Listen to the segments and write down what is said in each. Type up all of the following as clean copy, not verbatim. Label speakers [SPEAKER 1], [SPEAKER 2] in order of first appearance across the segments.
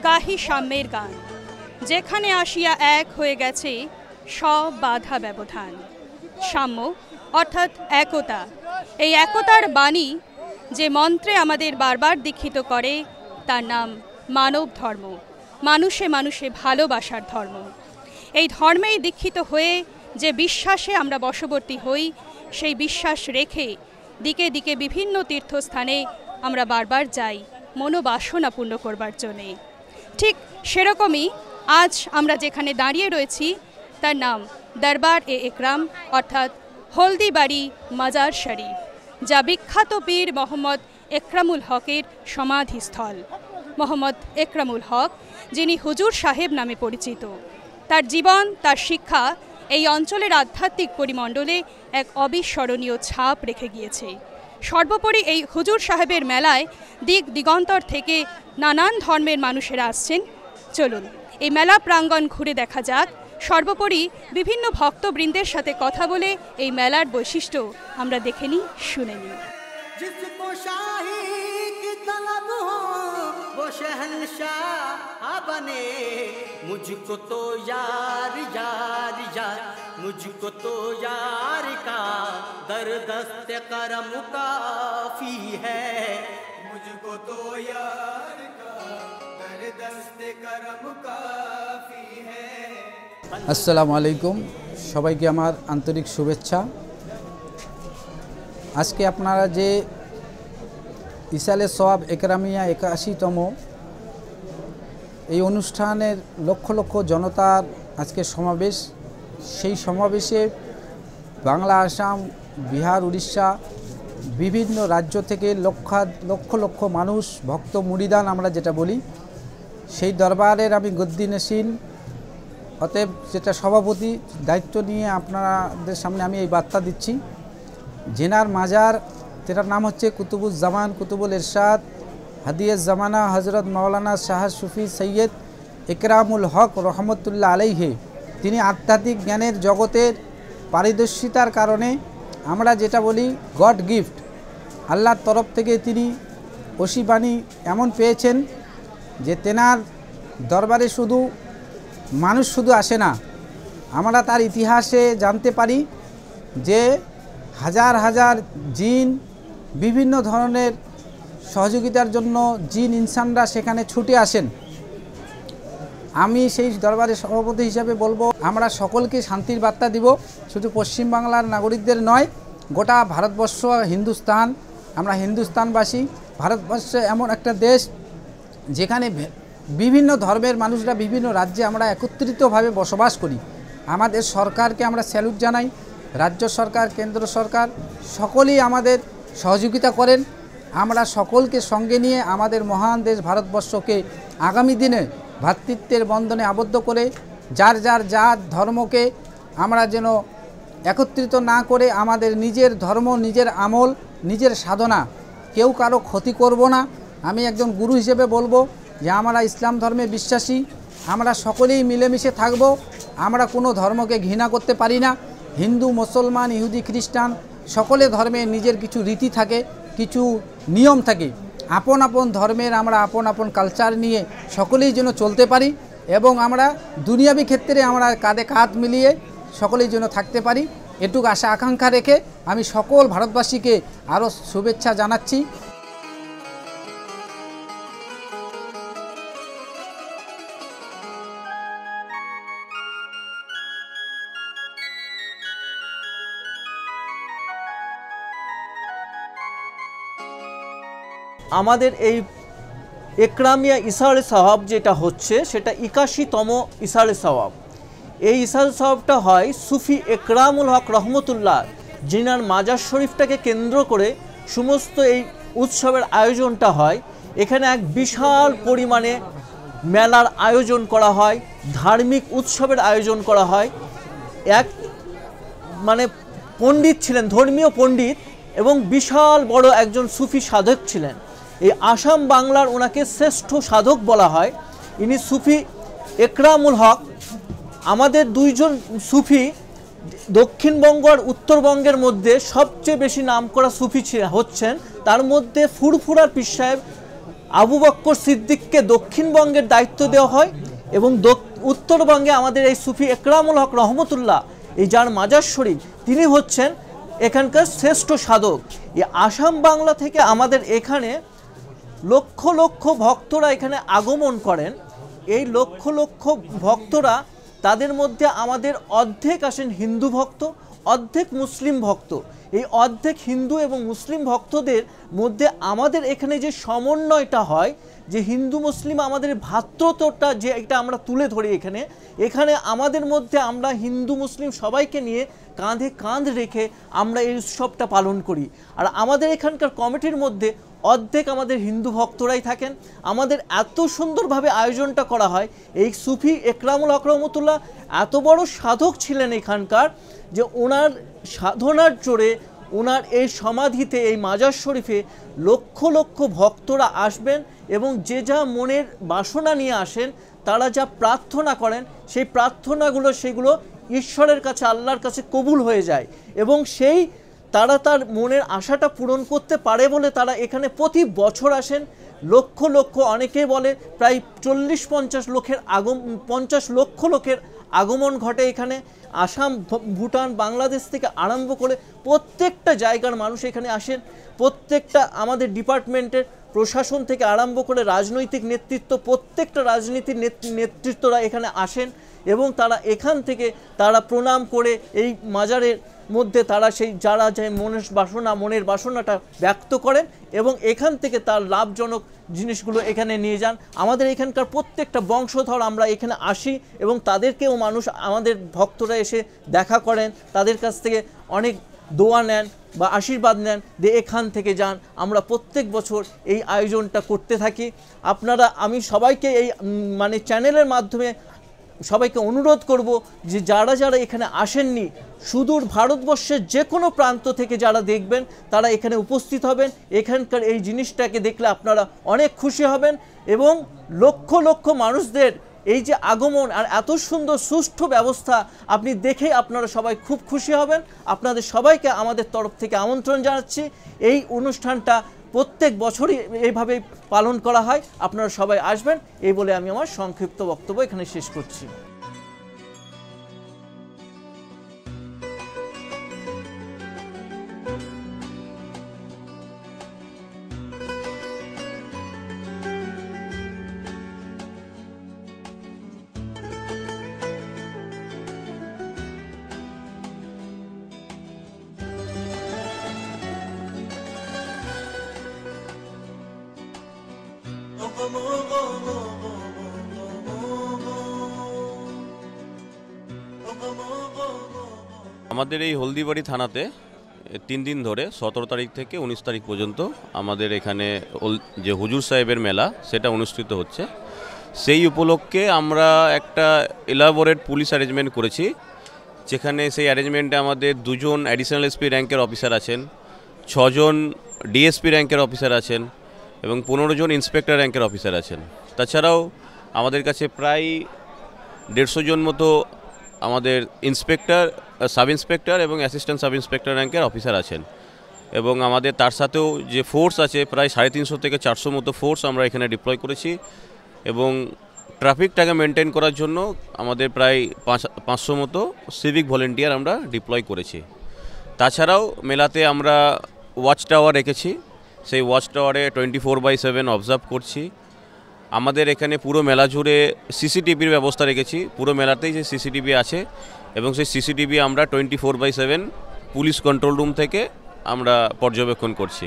[SPEAKER 1] গাহি সাম্যের গান, যেখানে আসিয়া এক হয়ে গেছে সব বাধা ব্যবধান। সাম্য অর্থাৎ একতা, এই একতার বাণী যে মন্ত্রে আমাদের বারবার দীক্ষিত করে তার নাম মানব ধর্ম, মানুষে মানুষে ভালোবাসার ধর্ম। এই ধর্মেই দীক্ষিত হয়ে যে বিশ্বাসে আমরা বশবর্তী হই, সেই বিশ্বাস রেখে দিকে দিকে বিভিন্ন তীর্থস্থানে আমরা বারবার যাই মনোবাসনা পূর্ণ করবার জন্যে। ঠিক সেরকমই আজ আমরা যেখানে দাঁড়িয়ে রয়েছি তার নাম দরবার এ একরাম অর্থাৎ হলদিবাড়ি মাজার শরীফ, যা বিখ্যাত পীর মোহাম্মদ একরামুল হকের সমাধিস্থল। মোহাম্মদ একরামুল হক, যিনি হুজুর সাহেব নামে পরিচিত, তার জীবন, তার শিক্ষা এই অঞ্চলের আধ্যাত্মিক পরিমণ্ডলে এক অবিস্মরণীয় ছাপ রেখে গিয়েছে। সর্বোপরি এই হুজুর সাহেবের মেলায় দিক দিগন্তর থেকে নানান ধর্মের মানুষেরা আসছেন। চলুন এই মেলা প্রাঙ্গণ ঘুরে দেখা যাক। সর্বোপরি বিভিন্ন ভক্তবৃন্দের সাথে কথা বলে এই মেলার বৈশিষ্ট্য আমরা দেখে নিই, শুনে নিই।
[SPEAKER 2] मुझको तो यार यार यार, मुझको तो यार का दर्द करम काफी है, मुझको तो यार का दर्द करम काफी है।
[SPEAKER 3] আসসালামু আলাইকুম, সবাইকে আমার আন্তরিক শুভেচ্ছা। আজকে আপনারা যে ইসালে সওয়াব একরামিয়া 81তম এই অনুষ্ঠানের লক্ষ লক্ষ জনতার আজকে সমাবেশ, সেই সমাবেশে বাংলা, আসাম, বিহার, উড়িষ্যা বিভিন্ন রাজ্য থেকে লক্ষ লক্ষ মানুষ, ভক্ত মুরিদান আমরা যেটা বলি, সেই দরবারের আমি গদ্দিনশীন, অতএব যেটা সভাপতি দায়িত্ব নিয়ে আপনাদের সামনে আমি এই বার্তা দিচ্ছি। জেনার মাজার, যেটার নাম হচ্ছে কুতুবুজ্জামান কুতুবুল ইরশাদ হাদিয়ে জামানা হজরত মাওলানা শাহ সুফি সৈয়দ একরামুল হক রহমতুল্লাহ আলাইহে, তিনি আধ্যাত্মিক জ্ঞানের জগতের পারদর্শিতার কারণে আমরা যেটা বলি গড গিফট, আল্লাহর তরফ থেকে তিনি ওসিবাণী এমন পেয়েছেন যে তেনার দরবারে শুধু মানুষ শুধু আসে না, আমরা তার ইতিহাসে জানতে পারি যে হাজার হাজার জিন, বিভিন্ন ধরনের সহযোগিতার জন্য জিন ইনসানরা সেখানে ছুটে আসেন। আমি সেই দরবারের সভাপতি হিসাবে বলবো, আমরা সকলকে শান্তির বার্তা দিব, শুধু পশ্চিমবাংলার নাগরিকদের নয়, গোটা ভারতবর্ষ, হিন্দুস্তান, আমরা হিন্দুস্তানবাসী। ভারতবর্ষ এমন একটা দেশ যেখানে বিভিন্ন ধর্মের মানুষরা বিভিন্ন রাজ্যে আমরা একত্রিতভাবে বসবাস করি। আমাদের সরকারকে আমরা স্যালুট জানাই, রাজ্য সরকার, কেন্দ্র সরকার সকলেই আমাদের সহযোগিতা করেন। আমরা সকলকে সঙ্গে নিয়ে আমাদের মহান দেশ ভারতবর্ষকে আগামী দিনে ভ্রাতৃত্বের বন্ধনে আবদ্ধ করে যার যার জাত ধর্মকে আমরা যেন একত্রিত না করে আমাদের নিজের ধর্ম, নিজের আমল, নিজের সাধনা, কেউ কারো ক্ষতি করব না। আমি একজন গুরু হিসেবে বলবো যে আমরা ইসলাম ধর্মে বিশ্বাসী, আমরা সকলেই মিলেমিশে থাকব। আমরা কোনো ধর্মকে ঘৃণা করতে পারি না। হিন্দু, মুসলমান, ইহুদি, খ্রিস্টান সকলে ধর্মে নিজের কিছু রীতি থাকে, কিছু নিয়ম থাকে। আপন আপন ধর্মের আমরা আপন আপন কালচার নিয়ে সকলেই যেন চলতে পারি এবং আমরা দুনিয়াবী ক্ষেত্রে আমরা কাঁধে কাঁধ মিলিয়ে সকলেই যেন থাকতে পারি, এটুকু আশা আকাঙ্ক্ষা রেখে আমি সকল ভারতবাসীকে আরও শুভেচ্ছা জানাচ্ছি।
[SPEAKER 4] আমাদের এই একরামিয়া ইসারে সওয়াব যেটা হচ্ছে সেটা 81তম ইসারে সওয়াব। এই ইসারে সওয়াবটা হয় সুফি একরামুল হক রহমতুল্লাহ, জিনার মাজার শরীফটাকে কেন্দ্র করে সমস্ত এই উৎসবের আয়োজনটা হয়। এখানে এক বিশাল পরিমাণে মেলার আয়োজন করা হয়, ধার্মিক উৎসবের আয়োজন করা হয়। এক মানে পণ্ডিত ছিলেন, ধর্মীয় পণ্ডিত এবং বিশাল বড় একজন সুফি সাধক ছিলেন। এই আসাম বাংলার ওনাকে শ্রেষ্ঠ সাধক বলা হয়। ইনি সুফি একরামুল হক। আমাদের দুইজন সুফি দক্ষিণবঙ্গ আর উত্তরবঙ্গের মধ্যে সবচেয়ে বেশি নামকরা সুফি হচ্ছেন। তার মধ্যে ফুরফুরার পীর সাহেব আবু বক্কর সিদ্দিককে দক্ষিণবঙ্গের দায়িত্ব দেওয়া হয় এবং উত্তরবঙ্গে আমাদের এই সুফি একরামুল হক রহমতুল্লাহ, এই যার মাজার শরীফ, তিনি হচ্ছেন এখানকার শ্রেষ্ঠ সাধক। এই আসাম বাংলা থেকে আমাদের এখানে লক্ষ লক্ষ ভক্তরা এখানে আগমন করেন। এই লক্ষ লক্ষ ভক্তরা, তাদের মধ্যে আমাদের অর্ধেক আসেন হিন্দু ভক্ত, অর্ধেক মুসলিম ভক্ত। এই অর্ধেক হিন্দু এবং মুসলিম ভক্তদের মধ্যে আমাদের এখানে যে সমন্বয়টা হয়, যে হিন্দু মুসলিম আমাদের ভ্রাতৃত্বটা যে এটা আমরা তুলে ধরি এখানে আমাদের মধ্যে আমরা হিন্দু মুসলিম সবাইকে নিয়ে কাঁধে কাঁধ রেখে আমরা এই উৎসবটা পালন করি। আর আমাদের এখানকার কমিটির মধ্যে অর্ধেক আমাদের হিন্দু ভক্তরাই থাকেন। আমাদের এত সুন্দরভাবে আয়োজনটা করা হয়। এই সুফি একরামুল হক রহমতুল্লাহ এত বড় সাধক ছিলেন এখানকার, যে ওনার সাধনার জোরে ওনার এই সমাধিতে, এই মাজার শরীফে লক্ষ লক্ষ ভক্তরা আসবেন এবং যে যা মনের বাসনা নিয়ে আসেন, তারা যা প্রার্থনা করেন, সেই প্রার্থনাগুলো সেগুলো ঈশ্বরের কাছে, আল্লাহর কাছে কবুল হয়ে যায় এবং তারা তার মনের আশাটা পূরণ করতে পারে বলে তারা এখানে প্রতি বছর আসেন। লক্ষ লক্ষ, অনেকে বলে প্রায় 50 লক্ষ লোকের আগমন ঘটে এখানে। আসাম, ভুটান, বাংলাদেশ থেকে আরম্ভ করে প্রত্যেকটা জায়গার মানুষ এখানে আসেন। প্রত্যেকটা আমাদের ডিপার্টমেন্টের প্রশাসন থেকে আরম্ভ করে রাজনৈতিক নেতৃত্ব, প্রত্যেকটা রাজনীতির নেতৃত্বরা এখানে আসেন এবং তারা এখান থেকে তারা প্রণাম করে এই মাজারের মধ্যে তারা সেই যারা যে মনের বাসনাটা ব্যক্ত করেন এবং এখান থেকে তার লাভজনক জিনিসগুলো এখানে নিয়ে যান। আমাদের এখানকার প্রত্যেকটা বংশধর আমরা এখানে আসি এবং তাদেরকেও মানুষ, আমাদের ভক্তরা এসে দেখা করেন, তাদের কাছ থেকে অনেক দোয়া নেন বা আশীর্বাদ নেন, যে এখান থেকে যান। আমরা প্রত্যেক বছর এই আয়োজনটা করতে থাকি। আমি সবাইকে এই চ্যানেলের মাধ্যমে সবাইকে অনুরোধ করব যে যারা এখানে আসেননি, সুদূর ভারতবর্ষের যে কোনো প্রান্ত থেকে যারা দেখবেন তারা এখানে উপস্থিত হবেন। এখানকার এই জিনিসটাকে দেখলে আপনারা অনেক খুশি হবেন এবং লক্ষ লক্ষ মানুষদের এই যে আগমন আর এত সুন্দর সুষ্ঠু ব্যবস্থা আপনি দেখে আপনারা সবাই খুব খুশি হবেন। আপনাদের সবাইকে আমাদের তরফ থেকে আমন্ত্রণ জানাচ্ছি। এই অনুষ্ঠানটা প্রত্যেক বছরই এইভাবেই পালন করা হয়। আপনারা সবাই আসবেন, এই বলে আমি আমার সংক্ষিপ্ত বক্তব্য এখানে শেষ করছি।
[SPEAKER 5] আমাদের এই হলদিবাড়ি থানাতে 3 দিন ধরে 17 তারিখ থেকে 19 তারিখ পর্যন্ত আমাদের এখানে যে হুজুর সাহেবের মেলা সেটা অনুষ্ঠিত হচ্ছে। সেই উপলক্ষে আমরা একটা এলাবোরেট পুলিশ অ্যারেঞ্জমেন্ট করেছি, যেখানে সেই অ্যারেঞ্জমেন্টে আমাদের 2 জন অ্যাডিশনাল এসপি র্যাঙ্কের অফিসার আছেন, 6 জন ডিএসপি র্যাঙ্কের অফিসার আছেন এবং 15 জন ইন্সপেক্টর র্যাঙ্কের অফিসার আছেন। তাছাড়াও আমাদের কাছে প্রায় 150 জন মতো আমাদের ইন্সপেক্টর, সাব ইন্সপেক্টর এবং অ্যাসিস্ট্যান্ট সাব ইন্সপেক্টর র্যাঙ্কের অফিসার আছেন এবং আমাদের তার সাথেও যে ফোর্স আছে প্রায় 350 থেকে 400 মতো ফোর্স আমরা এখানে ডিপ্লয় করেছি এবং ট্রাফিকটাকে মেনটেন করার জন্য আমাদের প্রায় 500 মতো সিভিক ভলেন্টিয়ার আমরা ডিপ্লয় করেছি। তাছাড়াও মেলাতে আমরা ওয়াচ টাওয়ার রেখেছি, সেই ওয়াচ টাওয়ারে 24/7 অবজার্ভ করছি। আমাদের এখানে পুরো মেলা জুড়ে সিসিটিভির ব্যবস্থা রেখেছি, পুরো মেলাতেই যে সিসিটিভি আছে এবং সেই সিসিটিভি আমরা 24/7 পুলিশ কন্ট্রোল রুম থেকে আমরা পর্যবেক্ষণ করছি।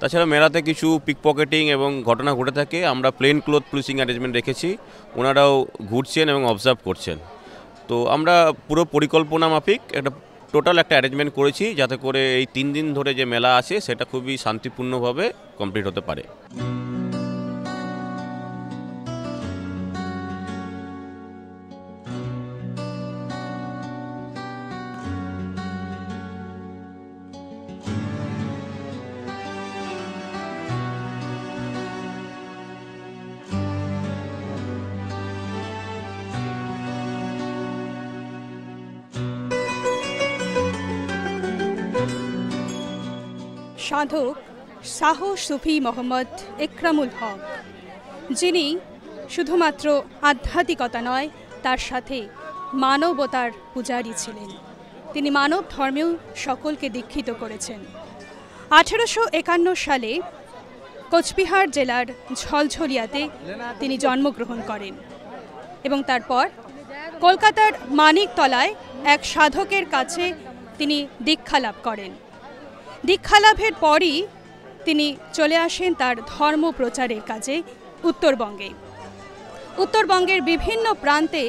[SPEAKER 5] তাছাড়া মেলাতে কিছু পিকপকেটিং এবং ঘটনা ঘটে থাকে, আমরা প্লেন ক্লথ পুলিশিং অ্যারেঞ্জমেন্ট রেখেছি, ওনারাও ঘুরছেন এবং অবজার্ভ করছেন। তো আমরা পুরো পরিকল্পনা মাফিক টোটাল একটা অ্যারেঞ্জমেন্ট করেছি, যাতে করে এই 3 দিন ধরে যে মেলা আছে সেটা খুবই শান্তিপূর্ণভাবে কমপ্লিট হতে পারে।
[SPEAKER 1] সাধক শাহ সুফি মোহাম্মদ একরামুল হক, যিনি শুধুমাত্র আধ্যাত্মিকতা নয়, তার সাথে মানবতার পূজারী ছিলেন। তিনি মানব ধর্মেও সকলকে দীক্ষিত করেছেন। 1851 সালে কোচবিহার জেলার ঝলঝলিয়াতে তিনি জন্মগ্রহণ করেন এবং তারপর কলকাতার মানিকতলায় এক সাধকের কাছে তিনি দীক্ষা লাভ করেন। দীক্ষা লাভের পরই তিনি চলে আসেন তার ধর্ম প্রচারের কাজে উত্তরবঙ্গে। উত্তরবঙ্গের বিভিন্ন প্রান্তে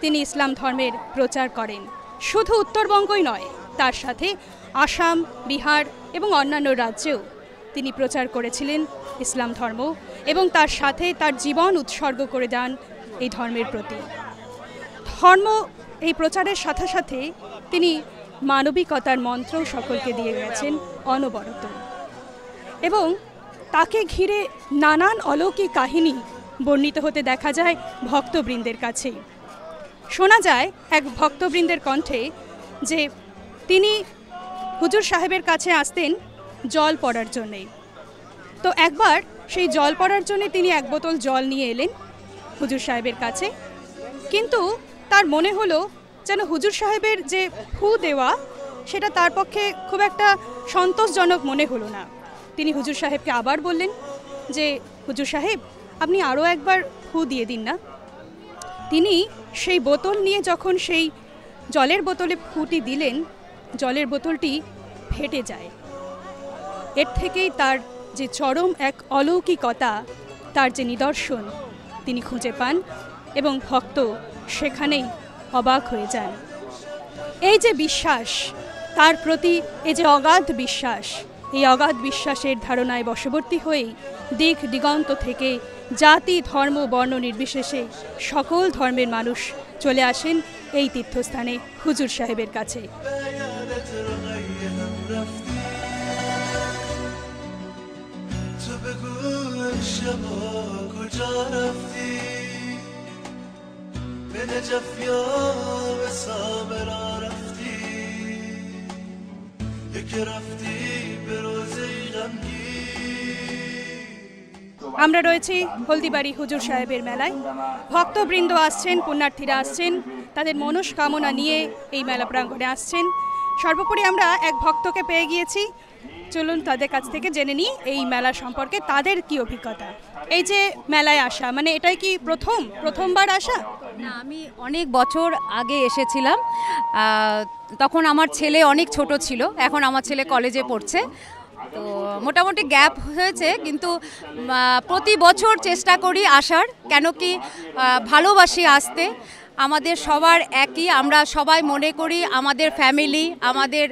[SPEAKER 1] তিনি ইসলাম ধর্মের প্রচার করেন। শুধু উত্তরবঙ্গই নয়, তার সাথে আসাম, বিহার এবং অন্যান্য রাজ্যেও তিনি প্রচার করেছিলেন ইসলাম ধর্ম এবং তার সাথে তার জীবন উৎসর্গ করে দেন এই ধর্মের প্রতি। ধর্ম এই প্রচারের সাথে সাথে তিনি মানবিকতার মন্ত্রও সকলকে দিয়ে গেছেন অনবরত, এবং তাকে ঘিরে নানান অলৌকিক কাহিনী বর্ণিত হতে দেখা যায় ভক্তবৃন্দের কাছে। শোনা যায় এক ভক্তবৃন্দের কণ্ঠে যে তিনি হুজুর সাহেবের কাছে আসতেন জল পড়ার জন্যে। তো একবার সেই জল পড়ার জন্য তিনি এক বোতল জল নিয়ে এলেন হুজুর সাহেবের কাছে, কিন্তু তার মনে হলো যেন হুজুর সাহেবের যে ফু দেওয়া সেটা তার পক্ষে খুব একটা সন্তোষজনক মনে হলো না। তিনি হুজুর সাহেবকে আবার বললেন যে হুজুর সাহেব, আপনি আরও একবার ফু দিয়ে দিন না। তিনি সেই বোতল নিয়ে যখন সেই জলের বোতলে ফুটি দিলেন, জলের বোতলটি ফেটে যায়। এর থেকেই তার যে চরম এক অলৌকিকতা, তার যে নিদর্শন তিনি খুঁজে পান এবং ভক্ত সেখানেই অবাক হয়ে যান। এই যে বিশ্বাস, তার প্রতি এই যে অগাধ বিশ্বাস, এই অগাধ বিশ্বাসের ধারণায় বশবর্তী হয়েই দিক দিগন্ত থেকে জাতি, ধর্ম, বর্ণ নির্বিশেষে সকল ধর্মের মানুষ চলে আসেন এই তীর্থস্থানে হুজুর সাহেবের কাছে। আমরা রয়েছি হলদিবাড়ি হুজুর সাহেবের মেলায়। ভক্তবৃন্দ আসছেন, পুণ্যার্থীরা আসছেন, তাদের মনস্কামনা নিয়ে এই মেলা প্রাঙ্গণে আসছেন। সর্বোপরি আমরা এক ভক্তকে পেয়ে গিয়েছি, চলুন তাদের কাছ থেকে জেনে নিই এই মেলা সম্পর্কে, তাদের কি অভিজ্ঞতা। এই যে মেলায় আসা, মানে এটাই কি প্রথমবার আসা?
[SPEAKER 6] না, আমি অনেক বছর আগে এসেছিলাম, তখন আমার ছেলে অনেক ছোট ছিল, এখন আমার ছেলে কলেজে পড়ছে, তো মোটামুটি গ্যাপ হয়েছে, কিন্তু প্রতি বছর চেষ্টা করি আসার, কেন কি ভালোবাসি আসতে। আমাদের সবার একই, আমরা সবাই মনে করি আমাদের ফ্যামিলি, আমাদের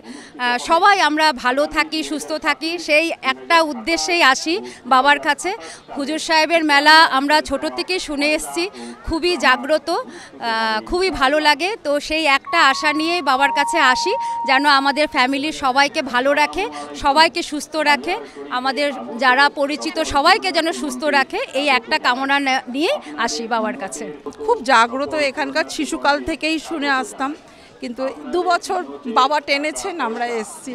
[SPEAKER 6] সবাই আমরা ভালো থাকি, সুস্থ থাকি, সেই একটা উদ্দেশ্যেই আসি বাবার কাছে। হুজুর সাহেবের মেলা আমরা ছোট থেকে শুনে এসেছি, খুবই জাগ্রত, খুবই ভালো লাগে। তো সেই একটা আশা নিয়েই বাবার কাছে আসি, যেন আমাদের ফ্যামিলির সবাইকে ভালো রাখে, সবাইকে সুস্থ রাখে, আমাদের যারা পরিচিত সবাইকে যেন সুস্থ রাখে, এই একটা কামনা নিয়ে আসি বাবার কাছে।
[SPEAKER 7] খুব জাগ্রত, এখানকার শিশুকাল থেকেই শুনে আসতাম, কিন্তু 2 বছর বাবা টেনেছেন, আমরা এসছি।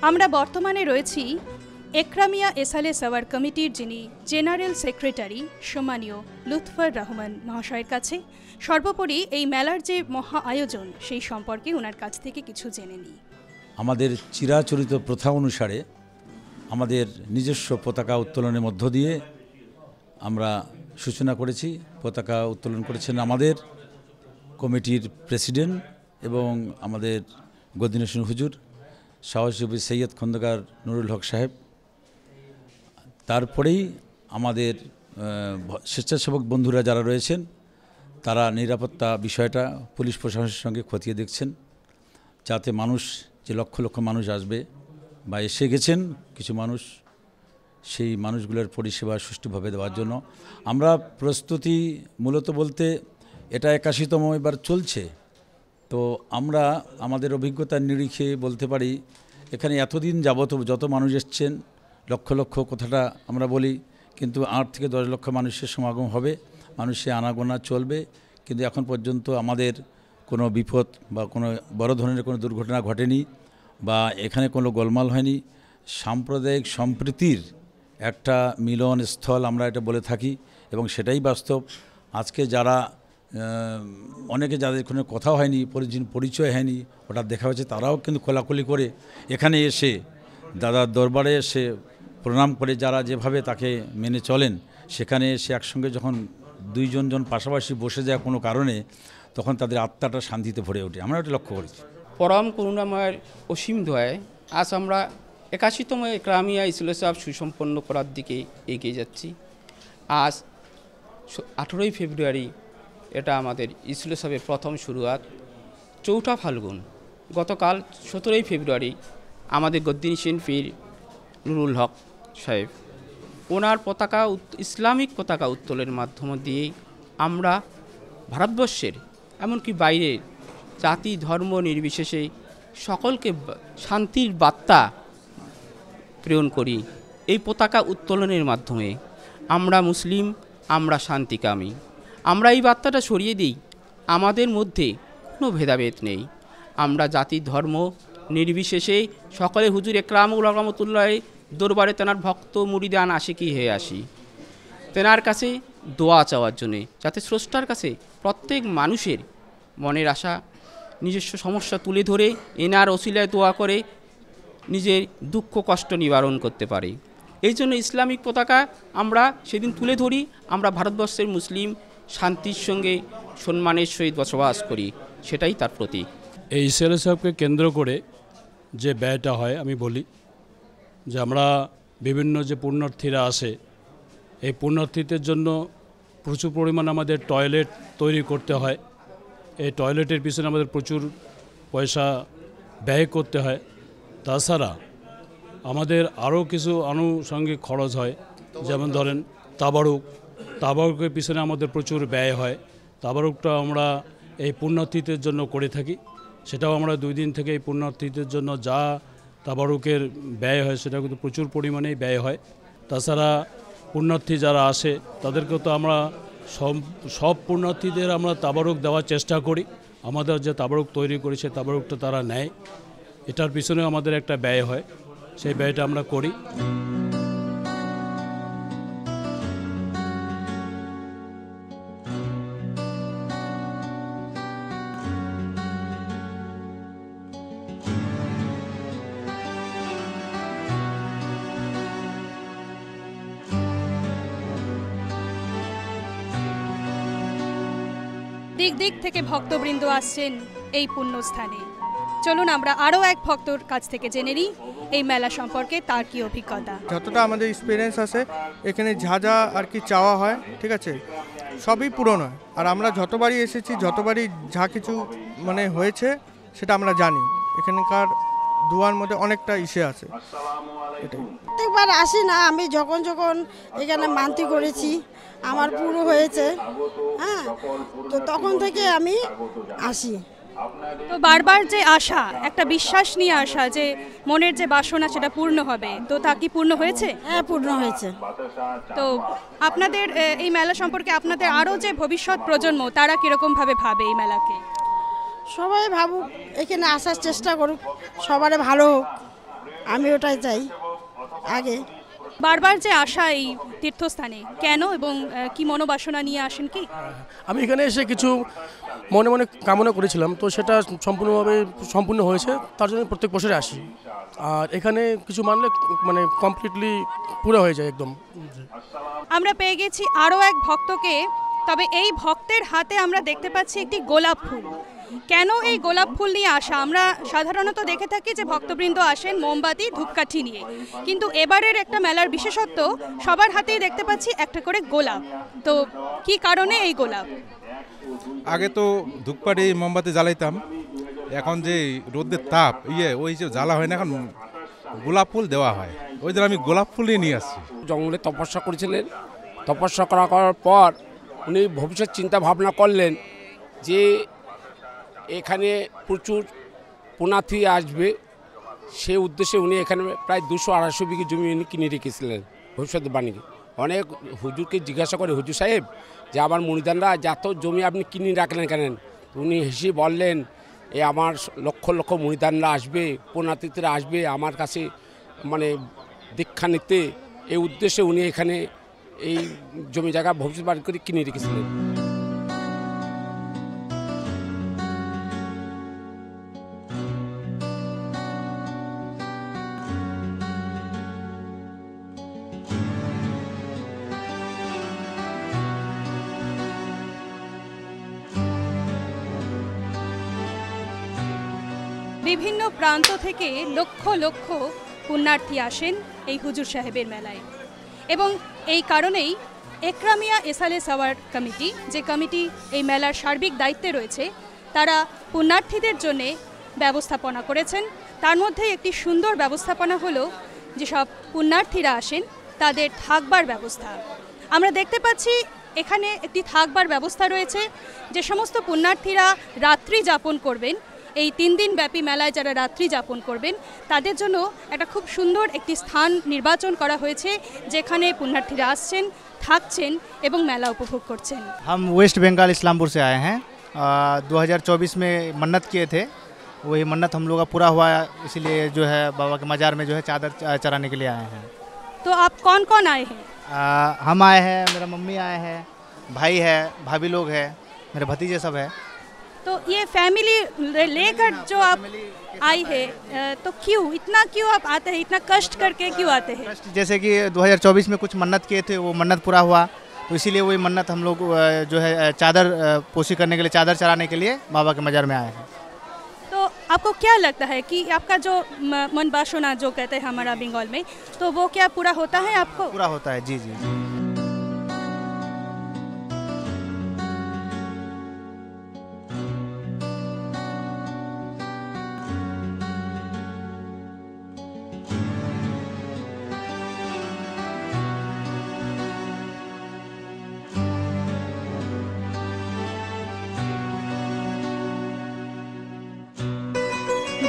[SPEAKER 1] আমরা বর্তমানে রয়েছি একরামিয়া এসালে সাওয়ার কমিটির যিনি জেনারেল সেক্রেটারি সম্মানীয় লুৎফর রহমান মহাশয়ের কাছে। সর্বোপরি এই মেলার যে মহা আয়োজন সেই সম্পর্কে ওনার কাছ থেকে কিছু জেনে নিই।
[SPEAKER 8] আমাদের চিরাচরিত প্রথা অনুসারে আমাদের নিজস্ব পতাকা উত্তোলনের মধ্য দিয়ে আমরা সূচনা করেছি। পতাকা উত্তোলন করেছেন আমাদের কমিটির প্রেসিডেন্ট এবং আমাদের গদ্দিনসীন হুজুর সাহসী সৈয়দ খন্দকার নুরুল হক সাহেব। তারপরেই আমাদের স্বেচ্ছাসেবক বন্ধুরা যারা রয়েছেন তারা নিরাপত্তা বিষয়টা পুলিশ প্রশাসনের সঙ্গে খতিয়ে দেখছেন, যাতে মানুষ, যে লক্ষ লক্ষ মানুষ আসবে বা এসে গেছেন কিছু মানুষ, সেই মানুষগুলোর পরিষেবা সুষ্ঠুভাবে দেওয়ার জন্য আমরা প্রস্তুতি মূলত বলতে এটা 81তম এবার চলছে। তো আমরা আমাদের অভিজ্ঞতার নিরিখে বলতে পারি এখানে এতদিন যাবত যত মানুষ এসছেন, লক্ষ লক্ষ কথাটা আমরা বলি, কিন্তু 8 থেকে 10 লক্ষ মানুষের সমাগম হবে, মানুষের আনাগোনা চলবে, কিন্তু এখন পর্যন্ত আমাদের কোনো বিপদ বা কোনো বড় ধরনের কোনো দুর্ঘটনা ঘটেনি বা এখানে কোনো গোলমাল হয়নি। সাম্প্রদায়িক সম্প্রীতির একটা মিলন স্থল আমরা এটা বলে থাকি এবং সেটাই বাস্তব। আজকে যারা অনেকে যাদের কোনো কথা হয়নি, পরিচয় হয়নি, হঠাৎ দেখা হয়েছে, তারাও কিন্তু খোলাখুলি করে এখানে এসে দাদার দরবারে এসে প্রণাম করে যারা যেভাবে তাকে মেনে চলেন, সেখানে এসে একসঙ্গে যখন দুইজন পাশাপাশি বসে যায় কোনো কারণে, তখন তাদের আত্মাটা শান্তিতে ভরে ওঠে। আমরা এটা লক্ষ্য করেছি।
[SPEAKER 9] পরম করুণাময়ের অসীম দয়ায় আজ আমরা 81তম একরামিয়া ইসলামী সাহেব সুসম্পন্ন করার দিকে এগিয়ে যাচ্ছি। আজ 18ই ফেব্রুয়ারি এটা আমাদের ইসলামী সাহেবের প্রথম শুরুয়াত। 4ঠা ফাল্গুন গতকাল 17ই ফেব্রুয়ারি আমাদের গদ্দিনী শিল্পীর নুরুল হক সাহেব ওনার পতাকা ইসলামিক পতাকা উত্তোলনের মাধ্যম দিয়ে আমরা ভারতবর্ষের এমনকি বাইরের জাতি ধর্ম নির্বিশেষে সকলকে শান্তির বার্তা প্রেরণ করি। এই পতাকা উত্তোলনের মাধ্যমে আমরা মুসলিম, আমরা শান্তিকামী, আমরা এই বার্তাটা ছড়িয়ে দিই আমাদের মধ্যে কোনো ভেদাভেদ নেই। আমরা জাতি ধর্ম নির্বিশেষে সকলে হুজুর একরামুল রহমতুল্লাহ দরবারে তেনার ভক্ত মুরিদান আশিকি হয়ে আসি, তেনার কাছে দোয়া চাওয়ার জন্যে, যাতে স্রষ্টার কাছে প্রত্যেক মানুষের মনের আশা নিজস্ব সমস্যা তুলে ধরে এনার ওসিলায় দোয়া করে নিজের দুঃখ কষ্ট নিবারণ করতে পারে। এই জন্য ইসলামিক পতাকা আমরা সেদিন তুলে ধরি। আমরা ভারতবর্ষের মুসলিম শান্তির সঙ্গে সম্মানের সহিত বসবাস করি, সেটাই তার প্রতীক।
[SPEAKER 10] এই ইসলামী সাহেবকে কেন্দ্র করে যে ব্যয়টা হয়, আমি বলি যে আমরা বিভিন্ন যে পুণ্যার্থীরা আসে, এই পুণ্যার্থীদের জন্য প্রচুর পরিমাণে আমাদের টয়লেট তৈরি করতে হয়। এই টয়লেটের পিছনে আমাদের প্রচুর পয়সা ব্যয় করতে হয়। তাছাড়া আমাদের আরও কিছু আনুষঙ্গিক খরচ হয়, যেমন ধরেন তাবারুকের পিছনে আমাদের প্রচুর ব্যয় হয়। তাবারুকটা আমরা এই পুণ্যার্থীদের জন্য করে থাকি, সেটাও আমরা 2 দিন থেকে এই পুণ্যার্থীদের জন্য যা তাবারুকের ব্যয় হয় সেটা কিন্তু প্রচুর পরিমাণেই ব্যয় হয়। তাছাড়া পুণ্যার্থী যারা আসে তাদেরকেও তো আমরা সব পুণ্যার্থীদের আমরা তাবারুক দেওয়ার চেষ্টা করি। আমাদের যে তাবারুক তৈরি করি সে তাবারুকটা তারা নেয়, এটার পিছনেও আমাদের একটা ব্যয় হয়, সেই ব্যয়টা আমরা করি।
[SPEAKER 1] দিক দিক থেকে ভক্তবৃন্দ আসছেন এই পুণ্যস্থানে। চলুন আমরা আরও এক ভক্তর কাছ থেকে জেনে নিই এই মেলা সম্পর্কে, তার কি অভিজ্ঞতা।
[SPEAKER 11] যতটা আমাদের এক্সপিরিয়েন্স আছে এখানে যা আর কি চাওয়া হয়, ঠিক আছে, সবই পূরণ হয়। আর আমরা যতবারই এসেছি, যতবারই যা কিছু মানে হয়েছে সেটা আমরা জানি। এখানকার দুয়ার মধ্যে অনেকটা ইসে আছে। এটাই
[SPEAKER 12] একবার আসি না, আমি যখন এখানে মানতি করেছি আমার পুরো হয়েছে, হ্যাঁ, তো তখন থেকে আমি আসি।
[SPEAKER 1] তো বারবার যে আশা, একটা বিশ্বাস নিয়ে আসা যে মনের যে বাসনা সেটা পূর্ণ হবে, তো তা কি পূর্ণ হয়েছে?
[SPEAKER 12] হ্যাঁ, পূর্ণ হয়েছে।
[SPEAKER 1] তো আপনাদের এই মেলা সম্পর্কে আপনাদের আরও যে ভবিষ্যৎ প্রজন্ম, তারা কীরকমভাবে ভাবে এই মেলাকে?
[SPEAKER 12] সবাই ভাবুক, এখানে আসার চেষ্টা করুক, সবার ভালো হোক, আমি ওটাই চাই। আগে
[SPEAKER 1] বারবার যে আসা এই তীর্থস্থানে কেন এবং কি মনোবাসনা নিয়ে আসেন কি?
[SPEAKER 13] আমি এখানে এসে কিছু মনে কামনা করেছিলাম, তো সেটা সম্পূর্ণ হয়েছে, তার জন্য প্রত্যেক বছরে আসি। আর এখানে কিছু মানলে মানে কমপ্লিটলি পুরো হয়ে যায় একদম।
[SPEAKER 1] আমরা পেয়ে গেছি আরও এক ভক্তকে, তবে এই ভক্তের হাতে আমরা দেখতে পাচ্ছি একটি গোলাপ ফুল। কেন এই গোলাপ ফুল নিয়ে আসা? আমরা সাধারণত দেখে থাকি যে ভক্তবৃন্দ আসেন মোমবাতি ধূপকাঠি নিয়ে, কিন্তু এবারের একটা মেলার বিশেষত্ব সবার হাতেই দেখতে পাচ্ছি একটা করে গোলাপ। তো কি কারণে এই গোলাপ?
[SPEAKER 14] আগে তো ধূপকাঠি মোমবাতি জ্বালাইতাম, এখন যে রোদের তাপ ওই যে জ্বালা হয় না, এখন গোলাপ ফুল দেওয়া হয়, ওই জন্য আমি গোলাপ ফুল নিয়ে আসছি।
[SPEAKER 15] জঙ্গলে তপস্যা করেছিলেন, তপস্যা করার পর উনি ভবিষ্যৎ চিন্তা ভাবনা করলেন যে এখানে প্রচুর পুণ্যার্থী আসবে, সে উদ্দেশ্যে উনি এখানে প্রায় 200-250 বিঘে জমি উনি কিনে রেখেছিলেন ভবিষ্যৎবাণী। অনেক হুজুরকে জিজ্ঞাসা করে, হুজুর সাহেব যে আমার মুরিদানরা যত জমি আপনি কিনে রাখলেন কেন? উনি হেসে বললেন, আমার লক্ষ লক্ষ মুরিদানরা আসবে, পুণ্যার্থীরা আসবে আমার কাছে মানে দীক্ষা নিতে, এই উদ্দেশ্যে উনি এখানে এই জমি জায়গা ভবিষ্যৎবাণী করে কিনে রেখেছিলেন।
[SPEAKER 1] বিভিন্ন প্রান্ত থেকে লক্ষ লক্ষ পুণ্যার্থী আসেন এই হুজুর সাহেবের মেলায়, এবং এই কারণেই একরামিয়া ইসালে সাওয়ার কমিটি, যে কমিটি এই মেলার সার্বিক দায়িত্বে রয়েছে, তারা পুণ্যার্থীদের জন্যে ব্যবস্থাপনা করেছেন। তার মধ্যে একটি সুন্দর ব্যবস্থাপনা হলো যেসব পুণ্যার্থীরা আসেন তাদের থাকবার ব্যবস্থা। আমরা দেখতে পাচ্ছি এখানে একটি থাকবার ব্যবস্থা রয়েছে। যে সমস্ত পুণ্যার্থীরা রাত্রি যাপন করবেন, এই 3 দিন ব্যাপী মেলায় যারা রাত্রি যাপন করবেন, তাদের জন্য একটা খুব সুন্দর একটি স্থান নির্বাচন করা হয়েছে, যেখানে পুণ্যার্থীরা আসছেন, থাকছেন এবং মেলা উপভোগ করছেন।
[SPEAKER 16] हम वेस्ट बंगाल इस्लामपुर से आए हैं। 2024 में मन्नत किए थे, वही मन्नत हम लोग का पूरा हुआ, इसीलिए जो है बाबा के मज़ार में जो है चादर चराने के लिए आए हैं।
[SPEAKER 1] तो आप कौन कौन आए हैं?
[SPEAKER 16] हम आए हैं, मेरा मम्मी आए हैं, भाई है, भाभी लोग हैं, मेरे भतीजे सब है।
[SPEAKER 1] तो ये फैमिली लेकर जो आप आई है, तो क्यों आप आते हैं, इतना कष्ट करके क्यों आते हैं?
[SPEAKER 16] जैसे कि 2024 में कुछ मन्नत किए थे, वो मन्नत पूरा हुआ, तो इसीलिए वही मन्नत हम लोग जो है चादर पोशी करने के लिए, चादर चढ़ाने के लिए बाबा के मज़ार में आए हैं।
[SPEAKER 1] तो आपको क्या लगता है कि आपका जो मन बासना जो कहते हैं हमारा बंगाल में, तो वो क्या पूरा होता है आपको?
[SPEAKER 16] पूरा होता है, जी जी।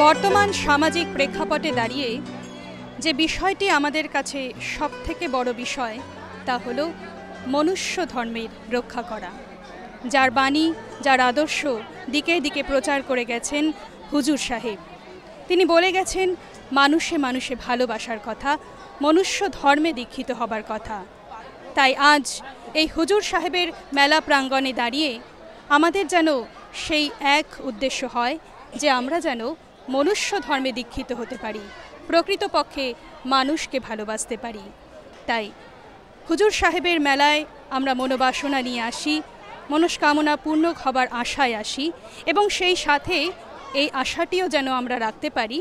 [SPEAKER 1] বর্তমান সামাজিক প্রেক্ষাপটে দাঁড়িয়ে যে বিষয়টি আমাদের কাছে সবথেকে বড় বিষয়, তা হলো মনুষ্য ধর্মের রক্ষা করা। যার বাণী, যার আদর্শ দিকে দিকে প্রচার করে গেছেন হুজুর সাহেব। তিনি বলে গেছেন মানুষে মানুষে ভালোবাসার কথা, মনুষ্য ধর্মে দীক্ষিত হবার কথা। তাই আজ এই হুজুর সাহেবের মেলা প্রাঙ্গণে দাঁড়িয়ে আমাদের যেন সেই এক উদ্দেশ্য হয় যে আমরা যেন মনুষ্য ধর্মে দীক্ষিত হতে পারি, প্রকৃতপক্ষে মানুষকে ভালোবাসতে পারি। তাই হুজুর সাহেবের মেলায় আমরা মনোবাসনা নিয়ে আসি, মনস্কামনা পূর্ণ হবার আশায় আসি, এবং সেই সাথে এই আশাটিও যেন আমরা রাখতে পারি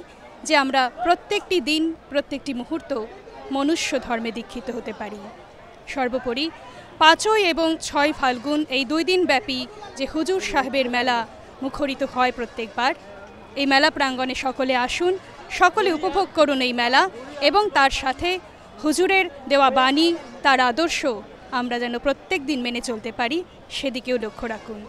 [SPEAKER 1] যে আমরা প্রত্যেকটি দিন, প্রত্যেকটি মুহূর্ত মনুষ্য ধর্মে দীক্ষিত হতে পারি। সর্বোপরি 5 এবং 6 ফাল্গুন এই 2 দিন ব্যাপী যে হুজুর সাহেবের মেলা মুখরিত হয় প্রত্যেকবার, এই মেলা প্রাঙ্গণে সকলে আসুন, সকলে উপভোগ করুন এই মেলা, এবং তার সাথে হুজুরের দেওয়া বাণী, তার আদর্শ আমরা যেন প্রত্যেক দিন মেনে চলতে পারি, সেদিকেও লক্ষ্য রাখুন।